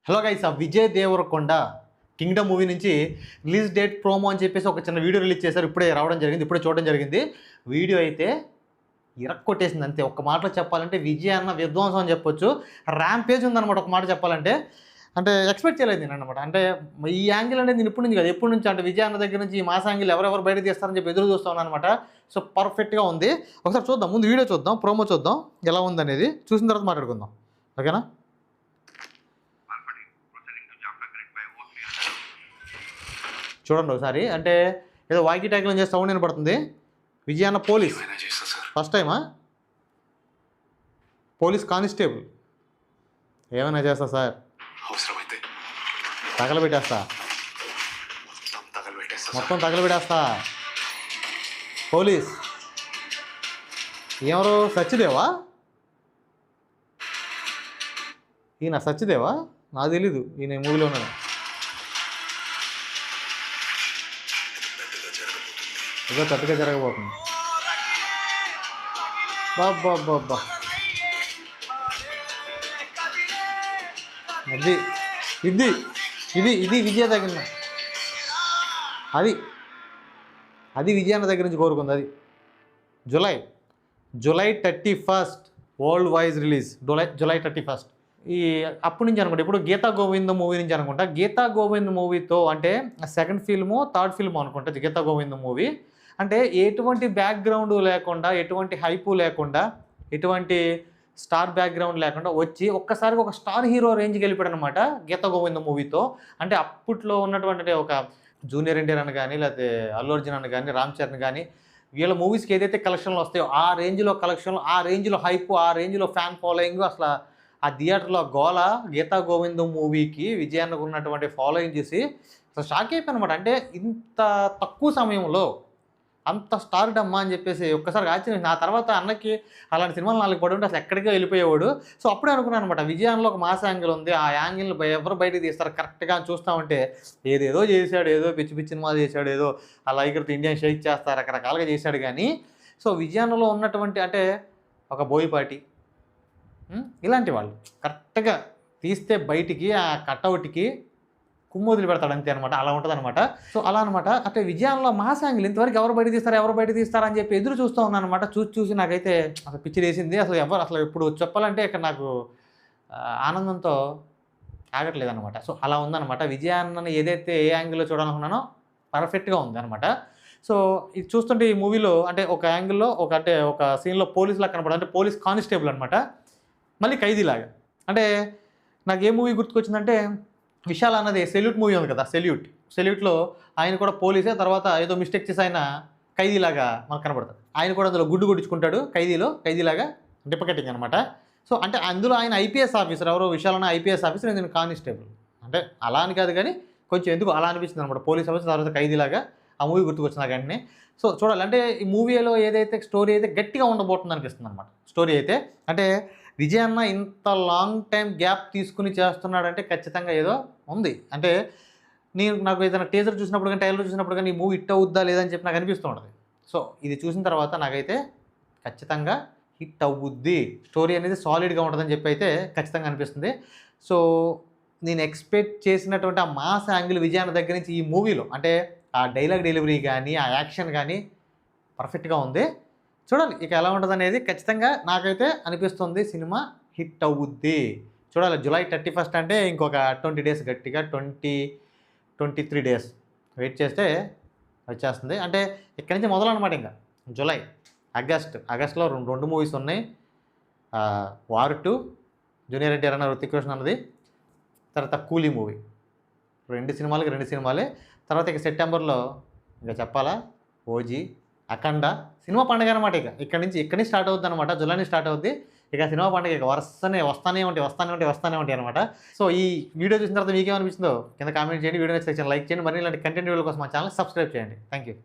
Hello guys, Vijay Deverakonda Kingdom movie నుంచి release date promo అని చెప్పేసి ఒక చిన్న వీడియో రిలీజ్ చేశారు. ఇప్పుడే రావడం జరిగింది, ఇప్పుడే చూడడం జరిగింది. వీడియో అయితే ఇరక్కొట్టేసింది అంతే. ఒక మాటలో చెప్పాలంటే విజయ్ అన్న విధ్వంసం అని చెప్పొచ్చు. ర్యాంపేజ్ ఉందన్నమాట ఒక మాట చెప్పాలంటే. అంటే ఎక్స్పెక్ట్ చేయలేదు నేను అనమాట. అంటే ఈ యాంగిల్ అనేది నేను ఇప్పటి నుంచి కాదు, ఎప్పటి నుంచి అంటే విజయ్ అన్న దగ్గర నుంచి ఈ మాస్ యాంగిల్ ఎవరెవరు బయట తీస్తారని చెప్పి ఎదురు చూస్తా ఉన్నాను అనమాట. సో పర్ఫెక్ట్గా ఉంది. ఒకసారి చూద్దాం, ముందు వీడియో చూద్దాం, ప్రోమో చూద్దాం ఎలా ఉందనేది. చూసిన తర్వాత మాట్లాడుకుందాం, ఓకేనా? చూడండి ఒకసారి. అంటే ఏదో వాకి ట్యాక్లో చేస్తే సౌండ్ వినపడుతుంది. విజయ్ అన్న పోలీస్, ఫస్ట్ టైమా? Police constable. ఏమైనా చేస్తా సార్, తగలబెట్టేస్తా, మొత్తం తగలబెట్టేస్తా. పోలీస్ ఎవరు? సత్యదేవా? ఈయన సత్యదేవా? నాకు తెలీదు ఈయన మూవీలో ఉన్నాడు. ఏదో పెద్దగా జరగబోతుంది. బాబ్బా, అది ఇది ఇది ఇది విజయ దగ్గర, అది విజయాన్న దగ్గర నుంచి కోరుకుంది. అది July 31 world wise release. July 31 ఈ అప్పటి నుంచి అనుకుంటా. ఇప్పుడు గీతా గోవిందం మూవీ నుంచి అనుకుంటా. గీతా గోవిందం మూవీతో అంటే సెకండ్ ఫిల్ము థర్డ్ ఫిల్మ్ అనుకుంటా గీతా గోవిందం మూవీ. అంటే ఎటువంటి బ్యాక్గ్రౌండ్ లేకుండా, ఎటువంటి హైపు లేకుండా, ఎటువంటి స్టార్ బ్యాక్గ్రౌండ్ లేకుండా వచ్చి ఒక్కసారిగా ఒక స్టార్ హీరో రేంజ్కి వెళ్ళిపోయాడు అనమాట గీతా గోవిందం మూవీతో. అంటే అప్పట్లో ఉన్నటువంటి ఒక జూనియర్ ఎన్టీఆర్ అని కానీ, లేకపోతే అల్లు అర్జున్ అని కానీ, రామ్ చరణ్ కానీ, వీళ్ళ మూవీస్కి ఏదైతే కలెక్షన్లు వస్తాయో ఆ రేంజ్లో కలెక్షన్లు, ఆ రేంజ్లో హైపు, ఆ రేంజ్లో ఫ్యాన్ ఫాలోయింగ్, అసలు ఆ థియేటర్లో గోల గీతా గోవిందం మూవీకి విజయానికి ఉన్నటువంటి ఫాలోయింగ్ చూసి అసలు షాక్ అయిపోయాను అనమాట. అంటే ఇంత తక్కువ సమయంలో అంత స్టార్ డమ్మా అని చెప్పేసి ఒక్కసారి ఆశ్చర్యం. ఆ తర్వాత అన్నకి అలాంటి సినిమాలు 4 పడి ఉంటే అసలు ఎక్కడికో వెళ్ళిపోయేవాడు. సో అప్పుడే అనుకున్నాను అనమాట, విజయాన్లో ఒక మాస్ యాంగిల్ ఉంది, ఆ యాంగిల్ని ఎవరు బయటకు తీస్తారు కరెక్ట్గా అని చూస్తూ ఉంటే ఏదేదో చేశాడు, ఏదో పిచ్చి పిచ్చి సినిమాలు చేశాడు, ఏదో అలా ఇక్కడ ఇండియన్ షేక్ చేస్తారు, రకరకాలుగా చేశాడు. కానీ సో విజయాన్లో ఉన్నటువంటి అంటే ఒక బోయపాటి ఇలాంటి వాళ్ళు కరెక్ట్గా తీస్తే బయటికి ఆ కట్అవుట్కి కుమ్మోదులు పెడతాడు అంతే అనమాట. అలా ఉంటుంది అనమాట. సో అలా అనమాట. అంటే విజయాన్లో మాస్ యాంగిల్ ఇంతవరకు ఎవరు బయట తీస్తారని చెప్పి ఎదురు చూస్తూ ఉన్నాను అనమాట. చూసి నాకైతే అసలు పిచ్చి వేసింది. అసలు ఇప్పుడు చెప్పాలంటే ఇక్కడ నాకు ఆనందంతో ఆగట్లేదు అనమాట. సో అలా ఉందన్నమాట. విజయాన్నని ఏదైతే ఏ యాంగిల్లో చూడాలనుకున్నానో పర్ఫెక్ట్గా ఉందన్నమాట. సో ఇది చూస్తుంటే ఈ మూవీలో అంటే ఒక యాంగిల్లో ఒక సీన్లో పోలీసులా కనపడదు. అంటే పోలీస్ కానిస్టేబుల్ అనమాట, మళ్ళీ ఖైదీలాగా. అంటే నాకు ఏ మూవీ గుర్తుకొచ్చిందంటే విశాల్ అన్నది సెల్యూట్ మూవీ ఉంది కదా, సెల్యూట్లో ఆయన కూడా పోలీసే, తర్వాత ఏదో మిస్టేక్ చేసి ఆయన ఖైదీలాగా మనకు కనపడుతుంది. ఆయన కూడా అందులో గుడ్డు కొట్టించుకుంటాడు ఖైదీలాగా డిప్ప కటింగ్ అనమాట. సో అంటే అందులో ఆయన ఐపీఎస్ ఆఫీసర్, ఎవరో విశాల్ అన్న ఐపీఎస్ ఆఫీసర్, నేను కానిస్టేబుల్. అంటే అలా అని కాదు కానీ కొంచెం ఎందుకు అలా అనిపిస్తుంది అనమాట. పోలీస్ ఆఫీసర్ తర్వాత ఖైదీలాగా ఆ మూవీ గుర్తుకొచ్చింది నాకు వెంటనే. సో చూడాలి. అంటే ఈ మూవీలో ఏదైతే స్టోరీ అయితే గట్టిగా ఉండబోతుంది అనిపిస్తుంది అనమాట. స్టోరీ అయితే అంటే విజయ్ అన్న ఇంత లాంగ్ టైం గ్యాప్ తీసుకుని చేస్తున్నాడంటే ఖచ్చితంగా ఏదో ఉంది. అంటే నాకు ఏదైనా టీజర్ చూసినప్పుడు కానీ, ట్రైలర్ చూసినప్పుడు కానీ ఈ మూవీ హిట్ అవుద్దా లేదని చెప్పి నాకు అనిపిస్తూ ఉంటుంది. సో ఇది చూసిన తర్వాత నాకైతే ఖచ్చితంగా హిట్ అవుద్ది, స్టోరీ అనేది సాలిడ్గా ఉంటుందని చెప్పి అయితే ఖచ్చితంగా అనిపిస్తుంది. సో నేను ఎక్స్పెక్ట్ చేసినటువంటి ఆ మాస్ యాంగిల్ విజయ్ అన్న దగ్గర నుంచి ఈ మూవీలో అంటే ఆ డైలాగ్ డెలివరీ కానీ, ఆ యాక్షన్ కానీ పర్ఫెక్ట్గా ఉంది. చూడాలి ఇక ఎలా ఉంటుంది అనేది. ఖచ్చితంగా నాకైతే అనిపిస్తుంది సినిమా హిట్ అవుద్ది. చూడాలి. జూలై 31 అంటే ఇంకొక 20 డేస్, గట్టిగా 23 డేస్ వెయిట్ చేస్తే వచ్చేస్తుంది. అంటే ఇక్కడి నుంచి మొదలన్నమాట. ఇంకా జూలై, ఆగస్టులో రెండు మూవీస్ ఉన్నాయి. వార్ 2 జూనియర్ ఎన్టీఆర్ అన్న, రుతిక్ రోషన్ అన్నది, తర్వాత కూలీ మూవీ. రెండు సినిమాలే. తర్వాత ఇక సెప్టెంబర్లో ఇంకా చెప్పాలా ఓజీ, అఖండ సినిమా పండుగ అనమాట. ఇక్కడి నుంచి స్టార్ట్ అవుద్ది అనమాట. జూలై నుంచి స్టార్ట్ అవుద్ది ఇక సినిమా పండుగ. ఇక వస్తానే ఉంటాయి అనమాట. సో ఈ వీడియో చూసిన తర్వాత మీకేమనిపించిందో కింద కామెంట్ చేయండి. వీడియో నచ్చితే లైక్ చేయండి. మరి ఇలాంటి కంటెంట్ వీడియోల కోసం మా ఛానల్ సబ్స్క్రైబ్ చేయండి. Thank you.